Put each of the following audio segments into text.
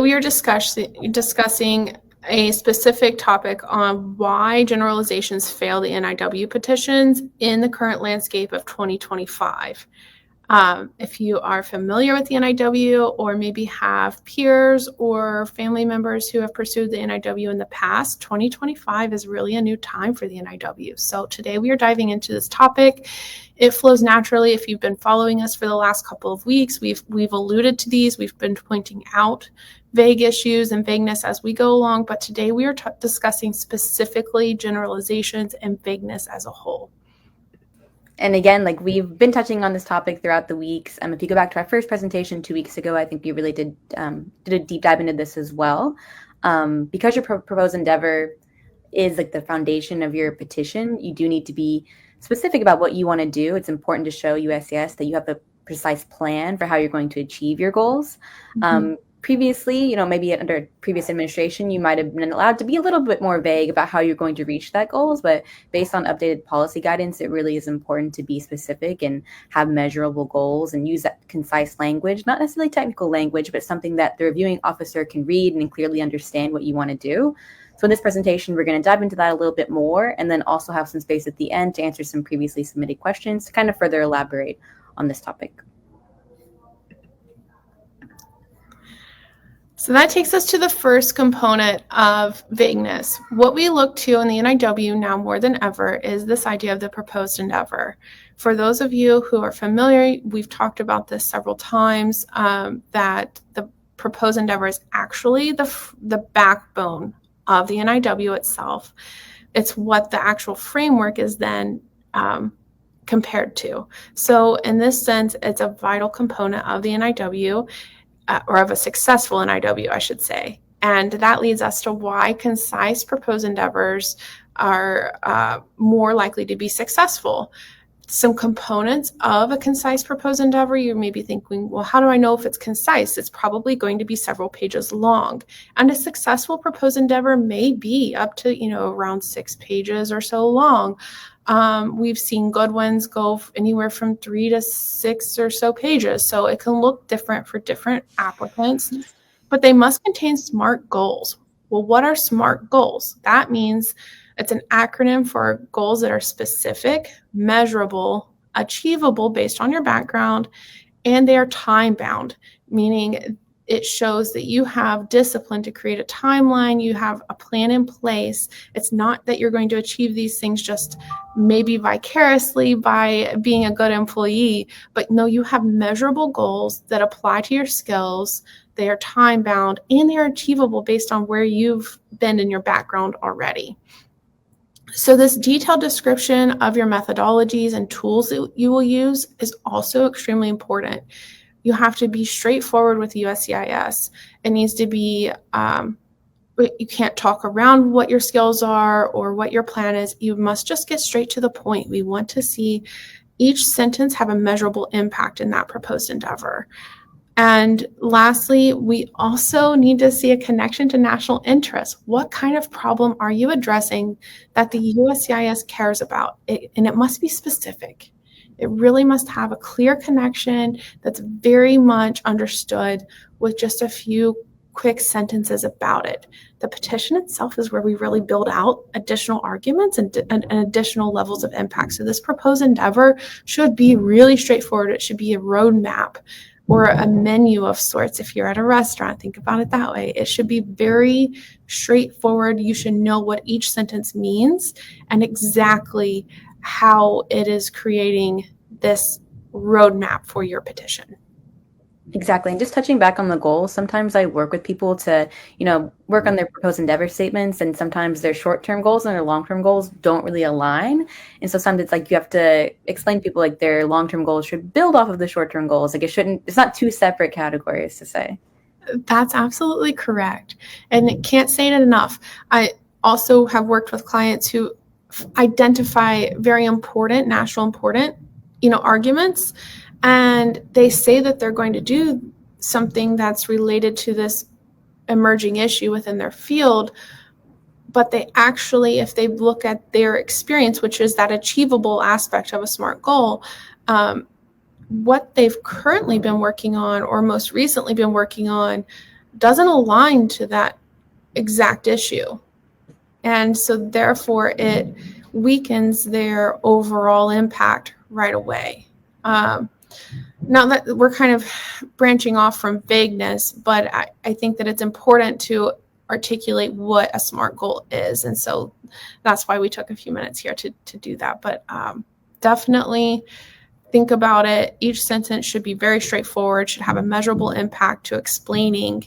we are discussing a specific topic on why generalizations fail the NIW petitions in the current landscape of 2025. If you are familiar with the NIW or maybe have peers or family members who have pursued the NIW in the past, 2025 is really a new time for the NIW. So today we are diving into this topic. It flows naturally. If you've been following us for the last couple of weeks, we've alluded to these. We've been pointing out vague issues and vagueness as we go along, but today we are discussing specifically generalizations and vagueness as a whole. And again, like we've been touching on this topic throughout the weeks. If you go back to our first presentation 2 weeks ago, I think we really did a deep dive into this as well. Because your proposed endeavor is like the foundation of your petition, you do need to be specific about what you want to do. It's important to show USCIS that you have a precise plan for how you're going to achieve your goals. Mm-hmm. Previously, maybe under previous administration, you might have been allowed to be a little bit more vague about how you're going to reach that goals, but based on updated policy guidance, it really is important to be specific and have measurable goals and use that concise language, not necessarily technical language, but something that the reviewing officer can read and clearly understand what you want to do. So in this presentation, we're going to dive into that a little bit more and then also have some space at the end to answer some previously submitted questions to kind of further elaborate on this topic. So that takes us to the first component of vagueness. What we look to in the NIW now more than ever is this idea of the proposed endeavor. For those of you who are familiar, we've talked about this several times, that the proposed endeavor is actually the backbone of the NIW itself. It's what the actual framework is then compared to. So in this sense, it's a vital component of the NIW. Or of a successful NIW, I should say. And that leads us to why concise proposed endeavors are more likely to be successful. Some components of a concise proposed endeavor, you may be thinking, well, how do I know if it's concise? It's probably going to be several pages long. And a successful proposed endeavor may be up to, around 6 pages or so long. We've seen good ones go anywhere from 3 to 6 or so pages. So it can look different for different applicants, but they must contain SMART goals. Well, what are SMART goals? That means it's an acronym for goals that are specific, measurable, achievable based on your background, and they are time-bound, meaning it shows that you have discipline to create a timeline, you have a plan in place. It's not that you're going to achieve these things just maybe vicariously by being a good employee, but no, you have measurable goals that apply to your skills, they are time-bound, and they are achievable based on where you've been in your background already. So this detailed description of your methodologies and tools that you will use is also extremely important. You have to be straightforward with USCIS. It needs to be, you can't talk around what your skills are or what your plan is. You must just get straight to the point. We want to see each sentence have a measurable impact in that proposed endeavor. And lastly, we also need to see a connection to national interest. What kind of problem are you addressing that the USCIS cares about? And it must be specific. It really must have a clear connection that's very much understood with just a few quick sentences about it. The petition itself is where we really build out additional arguments and additional levels of impact. So this proposed endeavor should be really straightforward. It should be a roadmap or a menu of sorts. If you're at a restaurant, think about it that way. It should be very straightforward. You should know what each sentence means and exactly how it is creating this roadmap for your petition. Exactly. And just touching back on the goals, sometimes I work with people to, work on their proposed endeavor statements, and sometimes their short-term goals and their long-term goals don't really align. And so sometimes it's like you have to explain to people like their long-term goals should build off of the short-term goals. Like it's not 2 separate categories to say. That's absolutely correct. And it can't say it enough. I also have worked with clients who identify very important, national important, arguments, and they say that they're going to do something that's related to this emerging issue within their field, but they actually, if they look at their experience, which is that achievable aspect of a SMART goal, what they've currently been working on or most recently been working on doesn't align to that exact issue. And so therefore it weakens their overall impact right away. Now that we're kind of branching off from vagueness, but I think that it's important to articulate what a SMART goal is. And so that's why we took a few minutes here to do that. But definitely think about it. Each sentence should be very straightforward, should have a measurable impact to explaining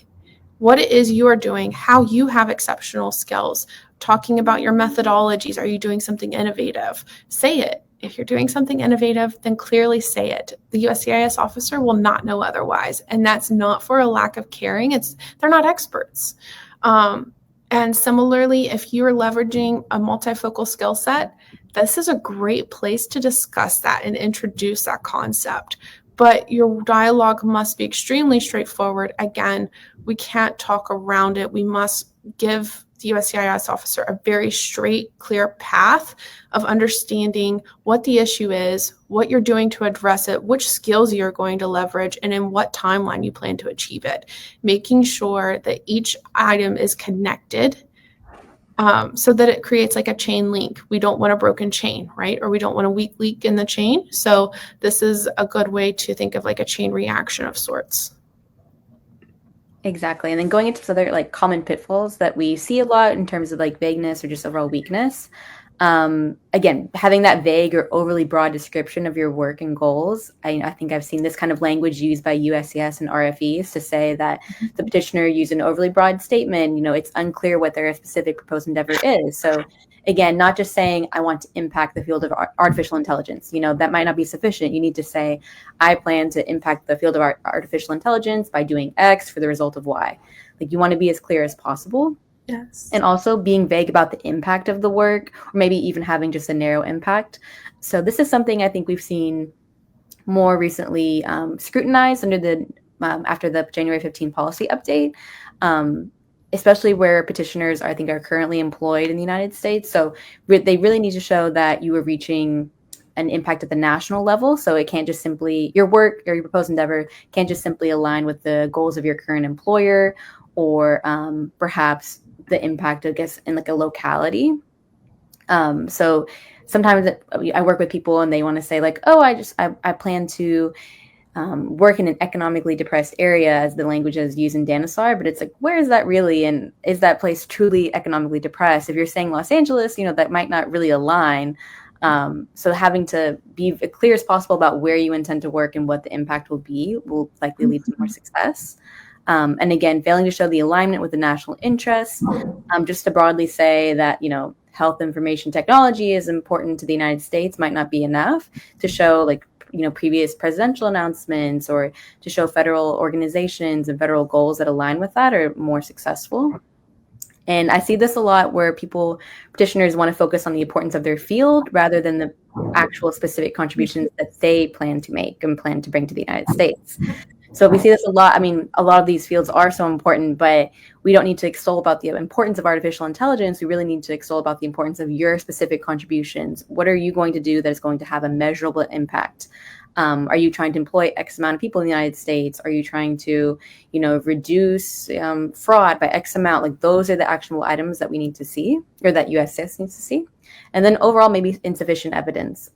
what it is you are doing, how you have exceptional skills, talking about your methodologies. Are you doing something innovative? Say it. If you're doing something innovative, then clearly say it. The USCIS officer will not know otherwise. And that's not for a lack of caring. They're not experts. And similarly, if you're leveraging a multifocal skill set, this is a great place to discuss that and introduce that concept. But your dialogue must be extremely straightforward. Again, we can't talk around it. We must give the USCIS officer a very straight, clear path of understanding what the issue is, what you're doing to address it, which skills you're going to leverage, and in what timeline you plan to achieve it. Making sure that each item is connected so that it creates like a chain link. We don't want a broken chain, right? Or we don't want a weak link in the chain. So this is a good way to think of like a chain reaction of sorts. Exactly. And then going into other like common pitfalls that we see a lot in terms of like vagueness or just overall weakness. Again, having that vague or overly broad description of your work and goals. I think I've seen this kind of language used by USCIS and RFEs to say that the petitioner used an overly broad statement. It's unclear what their specific proposed endeavor is. So again, not just saying I want to impact the field of artificial intelligence. That might not be sufficient. You need to say, I plan to impact the field of artificial intelligence by doing X for the result of Y. Like you want to be as clear as possible. Yes. And also being vague about the impact of the work, or maybe even having just a narrow impact. So this is something I think we've seen more recently scrutinized after the January 15 policy update, especially where petitioners I think are currently employed in the United States. So they really need to show that you are reaching an impact at the national level. So it can't just simply, your work or your proposed endeavor can't just simply align with the goals of your current employer or perhaps the impact, I guess, in like a locality. So sometimes I work with people and they want to say like, oh, I plan to work in an economically depressed area, as the language is used in DANISAR, but it's like, where is that really? And is that place truly economically depressed? If you're saying Los Angeles, that might not really align. So having to be as clear as possible about where you intend to work and what the impact will be will likely lead to more success. And again, failing to show the alignment with the national interests, just to broadly say that, health information technology is important to the United States might not be enough to show like, previous presidential announcements or to show federal organizations and federal goals that align with that are more successful. And I see this a lot where petitioners want to focus on the importance of their field rather than the actual specific contributions that they plan to make and plan to bring to the United States. So we see this a lot. I mean, a lot of these fields are so important, but we don't need to extol about the importance of artificial intelligence. We really need to extol about the importance of your specific contributions. What are you going to do that is going to have a measurable impact? Are you trying to employ X amount of people in the United States? Are you trying to, reduce fraud by X amount? Like those are the actionable items that we need to see, or that USCIS needs to see. And then overall, maybe insufficient evidence.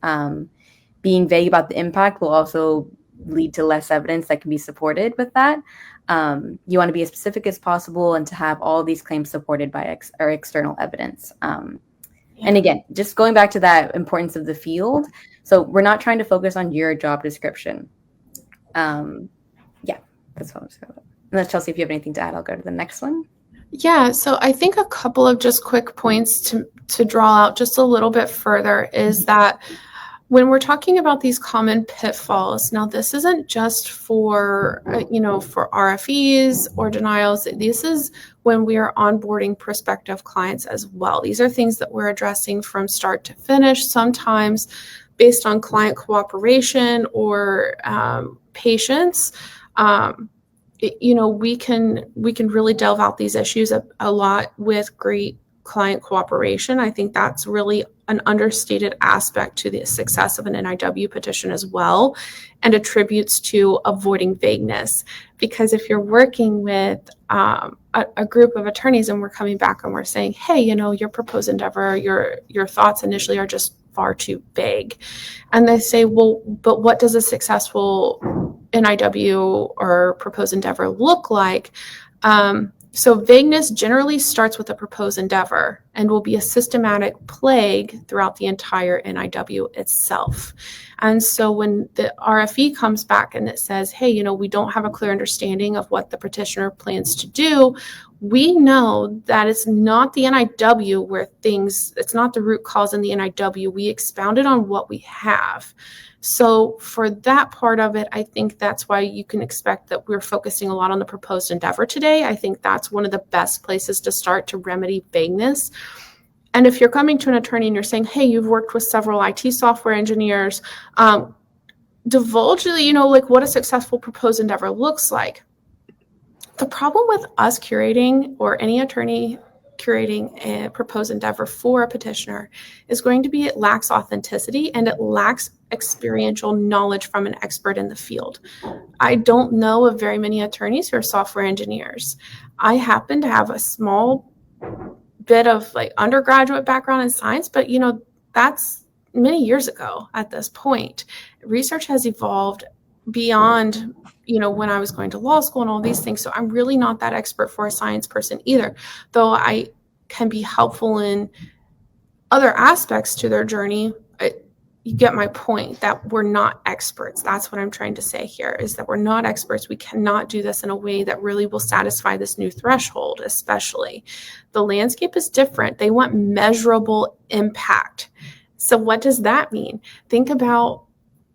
Being vague about the impact will also lead to less evidence that can be supported with that. You want to be as specific as possible and to have all these claims supported by external evidence. And again, just going back to that importance of the field. So we're not trying to focus on your job description. That's what I'm saying. Unless Chelsea, if you have anything to add, I'll go to the next one. Yeah, so I think a couple of just quick points to draw out just a little bit further is that when we're talking about these common pitfalls, now this isn't just for, for RFEs or denials. This is when we are onboarding prospective clients as well. These are things that we're addressing from start to finish, sometimes based on client cooperation or patience. We can really delve out these issues a lot with great client cooperation. I think that's really an understated aspect to the success of an NIW petition as well, and attributes to avoiding vagueness. Because if you're working with a group of attorneys and we're coming back and we're saying, hey, your proposed endeavor, your thoughts initially are just far too vague. And they say, well, but what does a successful NIW or proposed endeavor look like? So vagueness generally starts with a proposed endeavor and will be a systematic plague throughout the entire NIW itself. And so when the RFE comes back and it says, hey, we don't have a clear understanding of what the petitioner plans to do, we know that it's not the NIW it's not the root cause in the NIW. We expounded on what we have. So for that part of it, I think that's why you can expect that we're focusing a lot on the proposed endeavor today. I think that's one of the best places to start to remedy vagueness. And if you're coming to an attorney and you're saying, hey, you've worked with several IT software engineers, divulge, what a successful proposed endeavor looks like. The problem with us curating, or any attorney curating a proposed endeavor for a petitioner, is going to be it lacks authenticity and it lacks experiential knowledge from an expert in the field. I don't know of very many attorneys who are software engineers. I happen to have a small bit of undergraduate background in science, but that's many years ago at this point. Research has evolved beyond when I was going to law school and all these things. So I'm really not that expert for a science person either, though I can be helpful in other aspects to their journey. You get my point that we're not experts. That's what I'm trying to say here, is that we're not experts. We cannot do this in a way that really will satisfy this new threshold, especially. The landscape is different. They want measurable impact. So what does that mean? Think about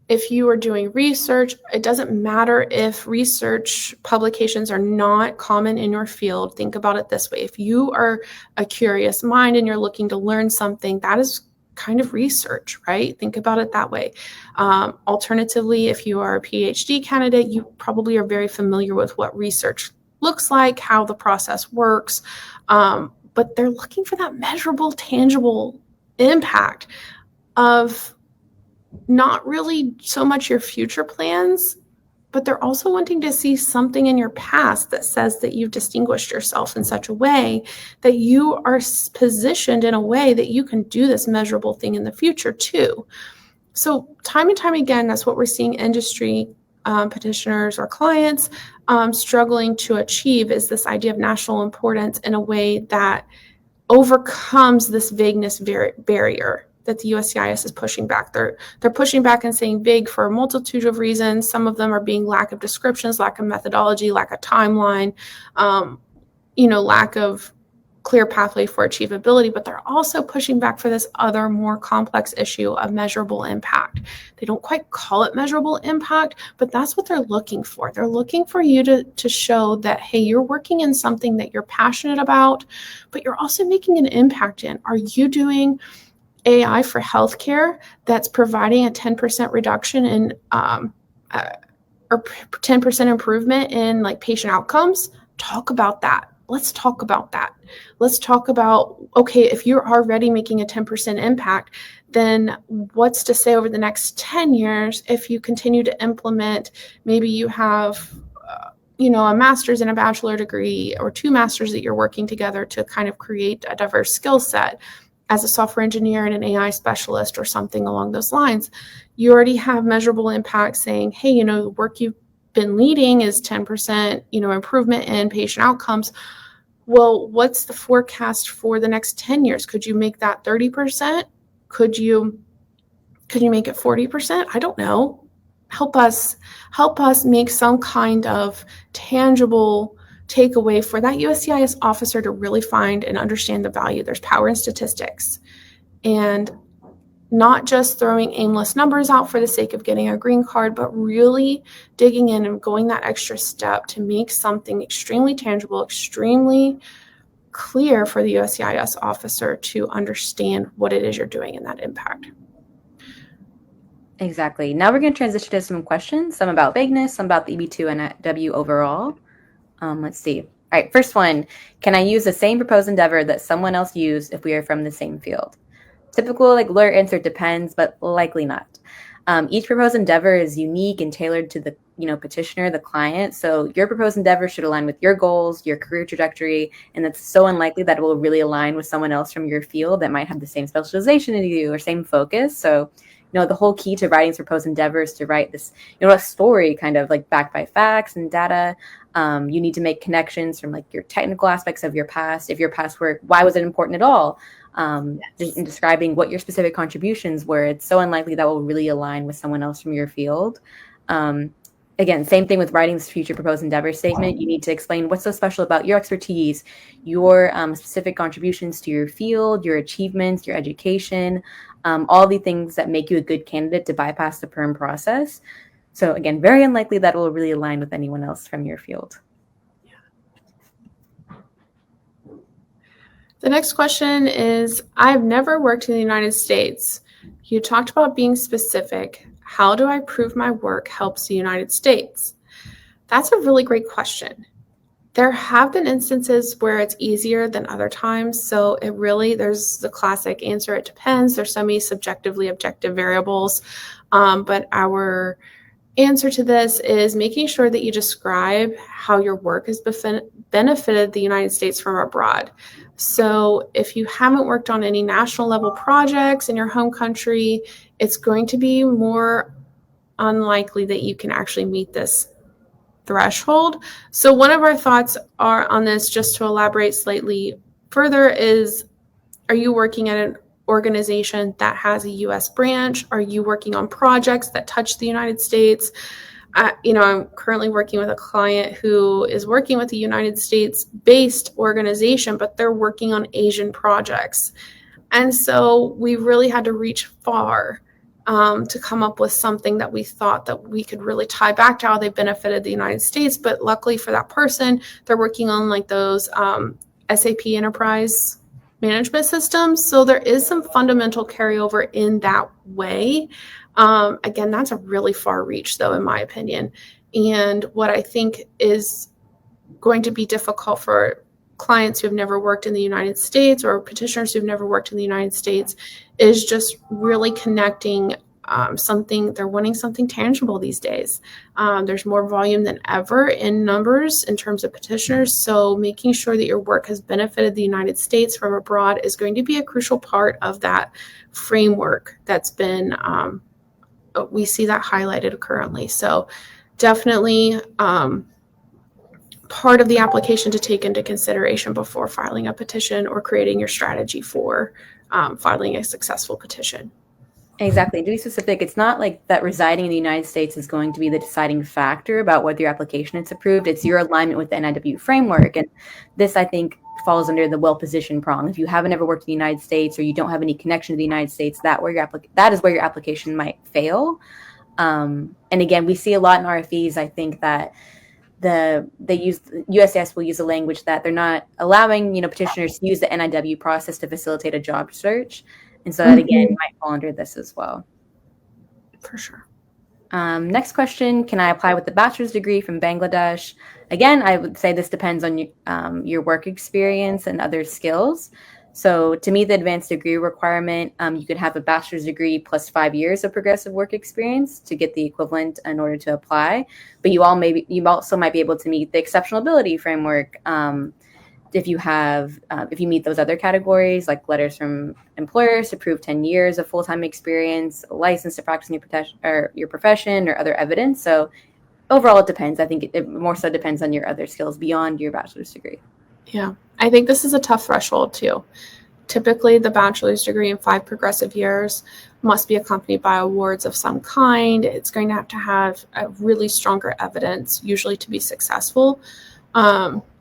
if you are doing research. It doesn't matter if research publications are not common in your field. Think about it this way. If you are a curious mind and you're looking to learn something, that is kind of research, right? Think about it that way. Alternatively, if you are a PhD candidate, you probably are very familiar with what research looks like, how the process works, but they're looking for that measurable, tangible impact of not really so much your future plans, but they're also wanting to see something in your past that says that you've distinguished yourself in such a way that you are positioned in a way that you can do this measurable thing in the future too. So time and time again, that's what we're seeing industry petitioners or clients struggling to achieve, is this idea of national importance in a way that overcomes this vagueness barrier that the USCIS is pushing back. They're pushing back and saying vague for a multitude of reasons. Some of them are being lack of descriptions, lack of methodology, lack of timeline, lack of clear pathway for achievability, but they're also pushing back for this other more complex issue of measurable impact. They don't quite call it measurable impact, but that's what they're looking for. They're looking for you to show that, hey, you're working in something that you're passionate about, but you're also making an impact in. Are you doing AI for healthcare that's providing a 10% reduction in or 10% improvement in patient outcomes? Talk about that. Let's talk about that. Let's talk about, okay, if you're already making a 10% impact, then what's to say over the next 10 years if you continue to implement, maybe you have a master's and a bachelor degree, or two masters that you're working together to kind of create a diverse skill set as a software engineer and an AI specialist or something along those lines. You already have measurable impact saying, hey, the work you've been leading is 10%, improvement in patient outcomes. Well, what's the forecast for the next 10 years? Could you make that 30%? Could you make it 40%? I don't know. Help us make some kind of tangible takeaway for that USCIS officer to really find and understand the value. There's power in statistics, and not just throwing aimless numbers out for the sake of getting a green card, but really digging in and going that extra step to make something extremely tangible, extremely clear for the USCIS officer to understand what it is you're doing in that impact. Exactly. Now we're going to transition to some questions, some about vagueness, some about the EB2 NIW overall. Let's see. All right, first one. Can I use the same proposed endeavor that someone else used if we are from the same field? Typical like lawyer answer depends, but likely not. Each proposed endeavor is unique and tailored to the petitioner, the client. So your proposed endeavor should align with your goals, your career trajectory, and it's so unlikely that it will really align with someone else from your field that might have the same specialization as you or same focus. So the whole key to writing this proposed endeavor is to write this a story kind of like backed by facts and data. You need to make connections from like your technical aspects of your past. If your past work, why was it important at all? In describing what your specific contributions were. It's so unlikely that will really align with someone else from your field. Again, same thing with writing this future proposed endeavor statement. You need to explain what's so special about your expertise, your specific contributions to your field, your achievements, your education, all the things that make you a good candidate to bypass the perm process. So again, very unlikely that will really align with anyone else from your field. The next question is, I've never worked in the United States. You talked about being specific. How do I prove my work helps the United States? That's a really great question. There have been instances where it's easier than other times. So there's the classic answer, it depends. There's so many subjectively objective variables. But our answer to this is making sure that you describe how your work has benefited the United States from abroad. So if you haven't worked on any national level projects in your home country, it's going to be more unlikely that you can actually meet this threshold. So one of our thoughts are on this, just to elaborate slightly further, is, are you working at an organization that has a U.S. branch? Are you working on projects that touch the United States? I'm currently working with a client who is working with a United States-based organization, but they're working on Asian projects. And so we really had to reach far to come up with something that we thought that we could really tie back to how they benefited the United States. But luckily for that person, they're working on like those SAP enterprise management systems. So there is some fundamental carryover in that way. Again, that's a really far reach, though, in my opinion. And what I think is going to be difficult for clients who have never worked in the United States or petitioners who've never worked in the United States is just really connecting they're wanting something tangible these days. There's more volume than ever in numbers in terms of petitioners. So making sure that your work has benefited the United States from abroad is going to be a crucial part of that framework that's been, we see that highlighted currently. So definitely part of the application to take into consideration before filing a petition or creating your strategy for filing a successful petition. Exactly. To be specific, it's not like that residing in the United States is going to be the deciding factor about whether your application is approved. It's your alignment with the NIW framework. And this, I think, falls under the well-positioned prong. If you haven't ever worked in the United States or you don't have any connection to the United States, that is where your application might fail. And again, we see a lot in RFEs, I think, that USCIS will use a language that they're not allowing, petitioners to use the NIW process to facilitate a job search. And so that, again, might fall under this as well. For sure. Next question, can I apply with a bachelor's degree from Bangladesh? Again, I would say this depends on your work experience and other skills. So to meet the advanced degree requirement, you could have a bachelor's degree plus 5 years of progressive work experience to get the equivalent in order to apply. But you also might be able to meet the exceptional ability framework if you meet those other categories, like letters from employers to prove 10 years of full-time experience, a license to practice in your profession, or other evidence. So overall, it depends. I think it more so depends on your other skills beyond your bachelor's degree. Yeah, I think this is a tough threshold too. Typically, the bachelor's degree in 5 progressive years must be accompanied by awards of some kind. It's going to have a really stronger evidence, usually, to be successful.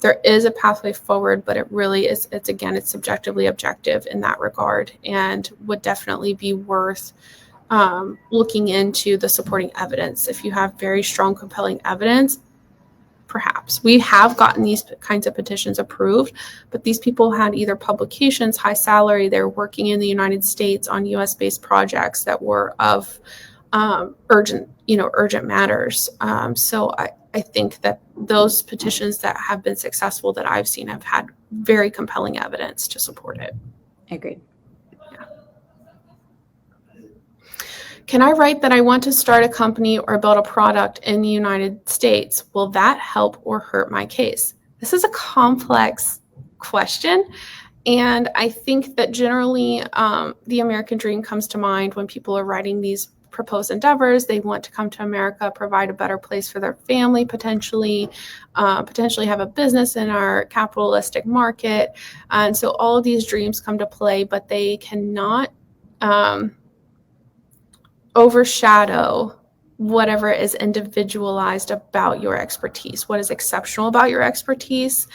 There is a pathway forward, but it really is, it's subjectively objective in that regard, and would definitely be worth looking into the supporting evidence. If you have very strong, compelling evidence, perhaps. We have gotten these kinds of petitions approved, but these people had either publications, high salary, they're working in the United States on US-based projects that were of urgent matters. So I think that those petitions that have been successful that I've seen have had very compelling evidence to support it. Agreed. Yeah. Can I write that I want to start a company or build a product in the United States? Will that help or hurt my case? This is a complex question. And I think that generally the American dream comes to mind when people are writing these proposed endeavors. They want to come to America, provide a better place for their family, potentially have a business in our capitalistic market. And so all of these dreams come to play, but they cannot overshadow whatever is individualized about your expertise, what is exceptional about your expertise.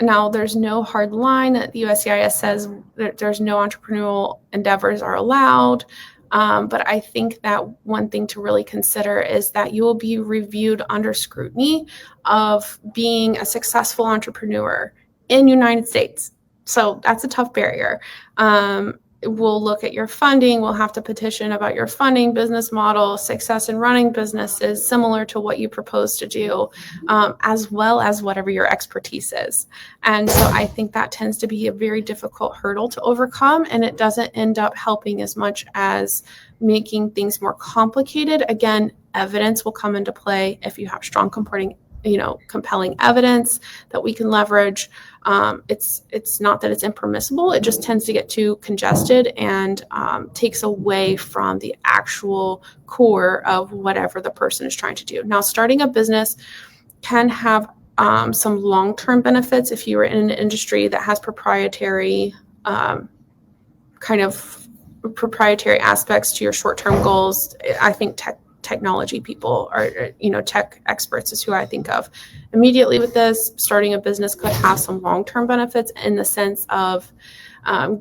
Now, there's no hard line that the USCIS says that there's no entrepreneurial endeavors are allowed. But I think that one thing to really consider is that you will be reviewed under scrutiny of being a successful entrepreneur in the United States. So that's a tough barrier. We'll look at your funding. We'll have to petition about your funding, business model, success in running businesses, similar to what you propose to do, as well as whatever your expertise is. And so I think that tends to be a very difficult hurdle to overcome, and it doesn't end up helping as much as making things more complicated. Again, evidence will come into play if you have strong compelling evidence that we can leverage. It's not that it's impermissible. It just tends to get too congested and takes away from the actual core of whatever the person is trying to do. Now, starting a business can have some long-term benefits if you are in an industry that has proprietary aspects to your short-term goals. I think technology people or tech experts is who I think of immediately with this. Starting a business could have some long-term benefits in the sense of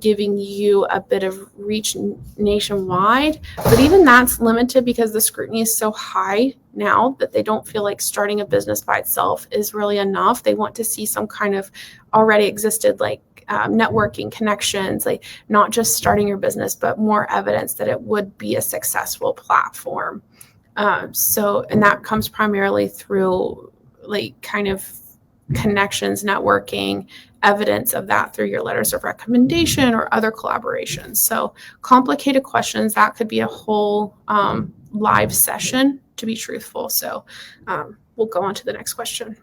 giving you a bit of reach nationwide, but even that's limited because the scrutiny is so high now that they don't feel like starting a business by itself is really enough. They want to see some kind of already existed networking connections, like not just starting your business, but more evidence that it would be a successful platform. And that comes primarily through kind of connections, networking, evidence of that through your letters of recommendation or other collaborations. So complicated questions, that could be a whole live session, to be truthful. So we'll go on to the next question.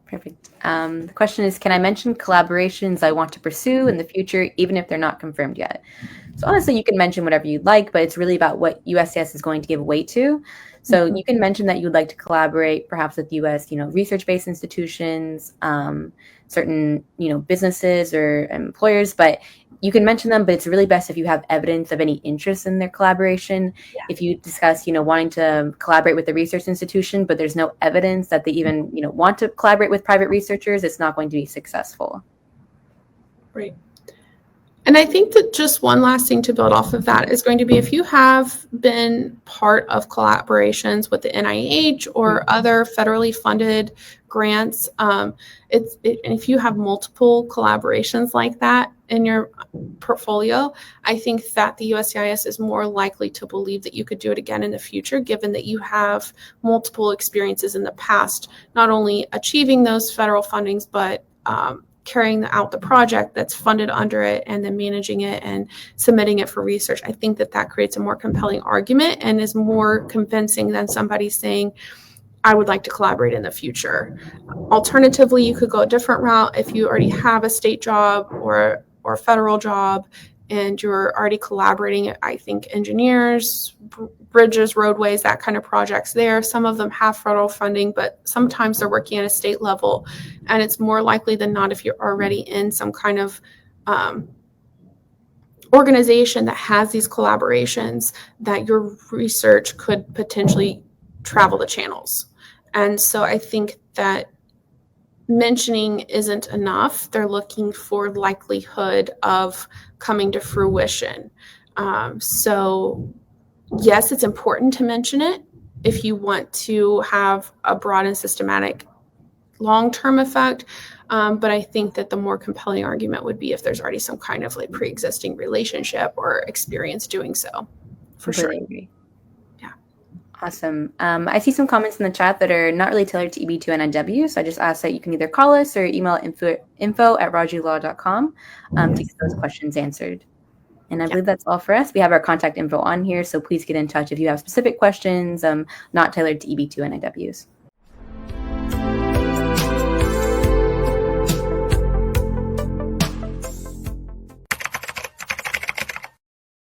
Perfect. The question is, can I mention collaborations I want to pursue in the future, even if they're not confirmed yet? So honestly, you can mention whatever you'd like, but it's really about what USCIS is going to give weight to. So you can mention that you'd like to collaborate perhaps with U.S., research-based institutions, certain, businesses or employers, but you can mention them, but it's really best if you have evidence of any interest in their collaboration. Yeah. If you discuss, wanting to collaborate with the research institution, but there's no evidence that they even, want to collaborate with private researchers, it's not going to be successful. Right. And I think that just one last thing to build off of that is going to be if you have been part of collaborations with the NIH or other federally funded grants, and if you have multiple collaborations like that in your portfolio, I think that the USCIS is more likely to believe that you could do it again in the future, given that you have multiple experiences in the past, not only achieving those federal fundings, but carrying out the project that's funded under it and then managing it and submitting it for research. I think that creates a more compelling argument and is more convincing than somebody saying, I would like to collaborate in the future. Alternatively, you could go a different route if you already have a state job or a federal job and you're already collaborating. I think engineers, bridges, roadways, that kind of projects there. Some of them have federal funding, but sometimes they're working at a state level. And it's more likely than not, if you're already in some kind of organization that has these collaborations, that your research could potentially travel the channels. And so I think that mentioning isn't enough. They're looking for likelihood of coming to fruition. So yes, it's important to mention it if you want to have a broad and systematic long-term effect. But I think that the more compelling argument would be if there's already some kind of pre-existing relationship or experience doing so. For sure. Agree. Yeah. Awesome. I see some comments in the chat that are not really tailored to EB2 NIW. So I just ask that you can either call us or email info@rajulaw.com to get those questions answered. And I believe that's all for us. We have our contact info on here, so please get in touch if you have specific questions not tailored to EB2 NIWs.